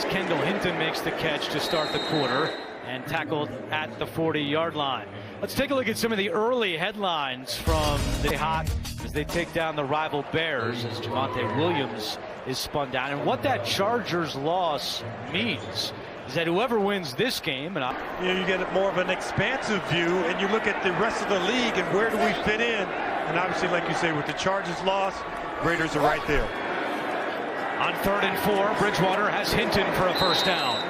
as Kendall Hinton makes the catch to start the quarter and tackled at the 40-yard line. Let's take a look at some of the early headlines from the hot as they take down the rival Bears as Javonte Williams is spun down. And what that Chargers loss means is that whoever wins this game, and you get more of an expansive view and you look at the rest of the league and where do we fit in. And obviously, like you say, with the Chargers loss, Raiders are right there. On 3rd and 4, Bridgewater has Hinton for a first down.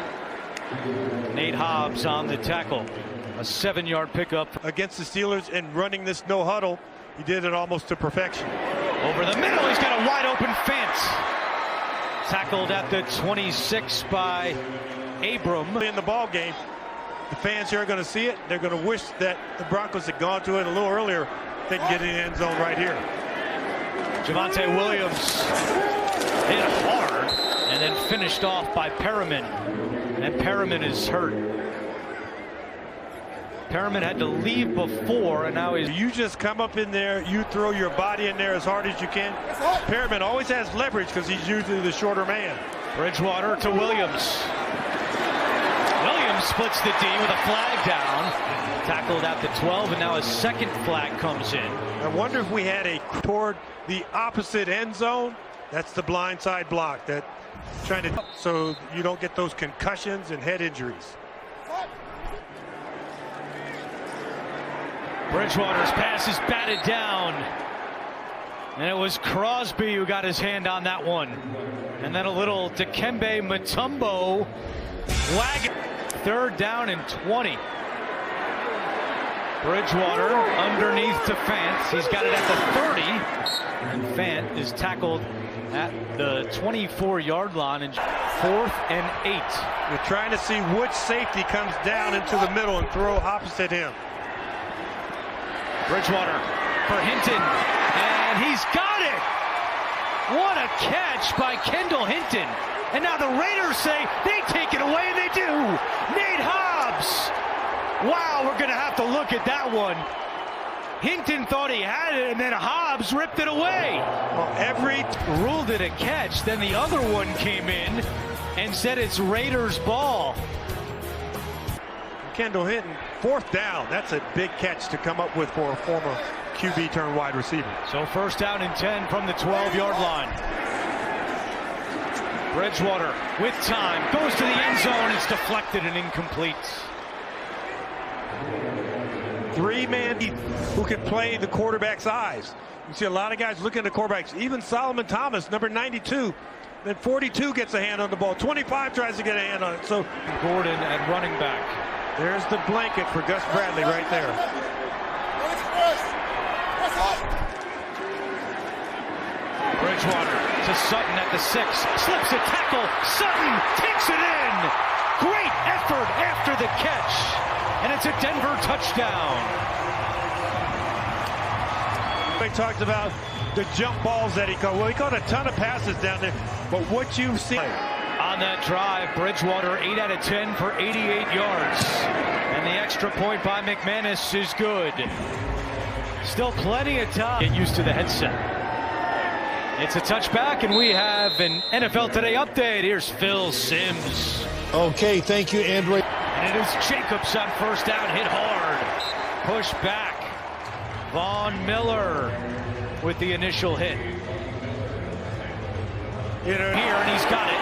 Nate Hobbs on the tackle. A 7-yard pickup against the Steelers and running this no huddle. He did it almost to perfection. Over the middle, he's got a wide open Fant. Tackled at the 26 by Abram. In the ball game, the fans here are going to see it. They're going to wish that the Broncos had gone to it a little earlier. They can get in the end zone right here. Javonte Williams hit hard and then finished off by Perriman. And Perriman is hurt. Perriman had to leave before, and now he's... You just come up in there, you throw your body in there as hard as you can. Perriman always has leverage because he's usually the shorter man. Bridgewater to Williams. Williams splits the D with a flag down. Tackled at the 12, and now a second flag comes in. I wonder if we had a toward the opposite end zone. That's the blindside block that trying to, so you don't get those concussions and head injuries. Bridgewater's pass is batted down, and it was Crosby who got his hand on that one. And then a little Dikembe Mutombo wagon. 3rd down and 20. Bridgewater underneath to Fant. He's got it at the 30. And Fant is tackled at the 24-yard line. And 4th and 8. You're trying to see which safety comes down into the middle and throw opposite him. Bridgewater for Hinton. And he's got it. What a catch by Kendall Hinton. And now the Raiders say they take it away, and they do. Nate Hobbs. Wow, we're going to have to look at that one. Hinton thought he had it, and then Hobbs ripped it away. Well, ruled it a catch. Then the other one came in and said it's Raiders ball. Kendall Hinton, 4th down. That's a big catch to come up with for a former QB turned wide receiver. So 1st down and 10 from the 12-yard line. Bridgewater with time goes to the end zone. It's deflected and incomplete. 3-man who can play the quarterback's eyes. You see a lot of guys looking at the quarterbacks. Even Solomon Thomas, number 92. Then 42 gets a hand on the ball. 25 tries to get a hand on it. So Gordon at running back. There's the blanket for Gus Bradley right there. Bridgewater to Sutton at the 6. Slips a tackle. Sutton takes it in. Great effort after the catch. And it's a Denver touchdown. He talked about the jump balls that he caught. Well, he caught a ton of passes down there. But what you've seen on that drive, Bridgewater 8 out of 10 for 88 yards. And the extra point by McManus is good. Still plenty of time. Get used to the headset. It's a touchback, and we have an NFL Today update. Here's Phil Simms. Okay, thank you, Andrew. And it is Jacobs on 1st down, hit hard. Push back. Von Miller with the initial hit. Here, and he's got it.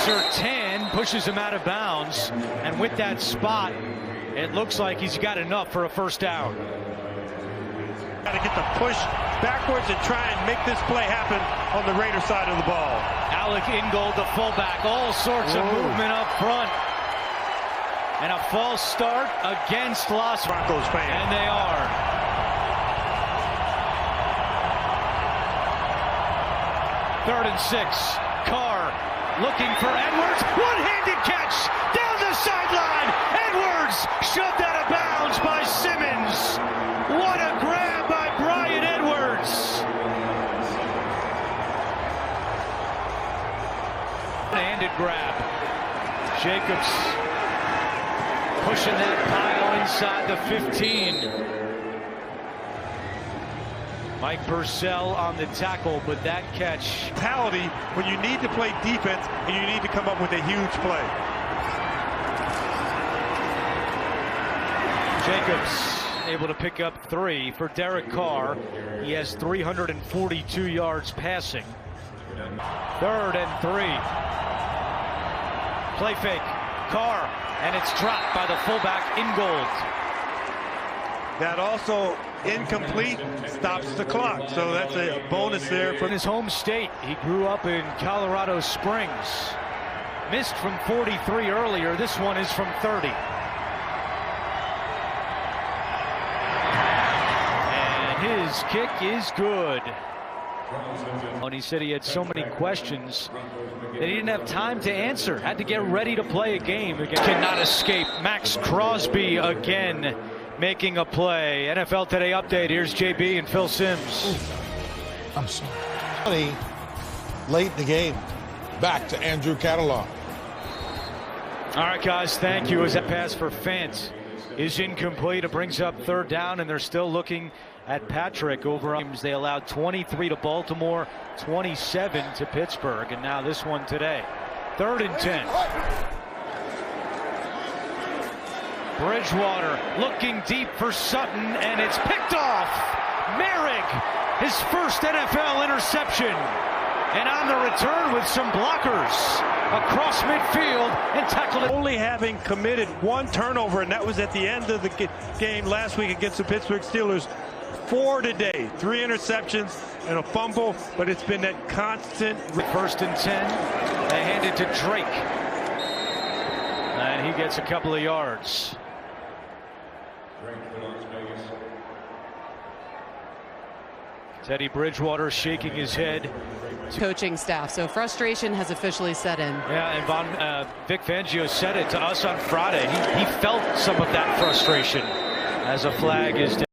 Surtain pushes him out of bounds, and with that spot, it looks like he's got enough for a 1st down. Got to get the push backwards and try and make this play happen on the Raider side of the ball. Alec Ingold, the fullback, all sorts of movement up front. And a false start against Los Broncos fans. And they are. Third and 6. Carr looking for Edwards. One-handed catch down the sideline. Edwards shoved out of bounds by Simmons. What a grab by Brian Edwards. Handed grab. Jacobs pushing that pile inside the 15. Mike Purcell on the tackle, but that catch. Mentality when you need to play defense and you need to come up with a huge play. Jacobs able to pick up 3 for Derek Carr. He has 342 yards passing. 3rd and 3. Play fake. Carr, and it's dropped by the fullback Ingold. That also incomplete, stops the clock. So that's a bonus there. In his home state, he grew up in Colorado Springs. Missed from 43 earlier. This one is from 30. And his kick is good. And he said he had so many questions that he didn't have time to answer. Had to get ready to play a game. Cannot escape. Max Crosby again making a play. NFL Today update. Here's JB and Phil Simms. I'm sorry. Late in the game. Back to Andrew Catalan. All right, guys, thank you. As that pass for Fant is incomplete. It brings up 3rd down, and they're still looking at Patrick over. They allowed 23 to Baltimore, 27 to Pittsburgh, and now this one today. 3rd and 10. Bridgewater looking deep for Sutton, and it's picked off. Merrick, his first NFL interception. And on the return with some blockers across midfield and tackled it. Only having committed 1 turnover, and that was at the end of the game last week against the Pittsburgh Steelers. 4 today, 3 interceptions and a fumble, but it's been that constant. 1st and 10. They hand it to Drake. And he gets a couple of yards. Teddy Bridgewater shaking his head. Coaching staff, so frustration has officially set in. Yeah, and Vic Fangio said it to us on Friday. He felt some of that frustration as a flag is down.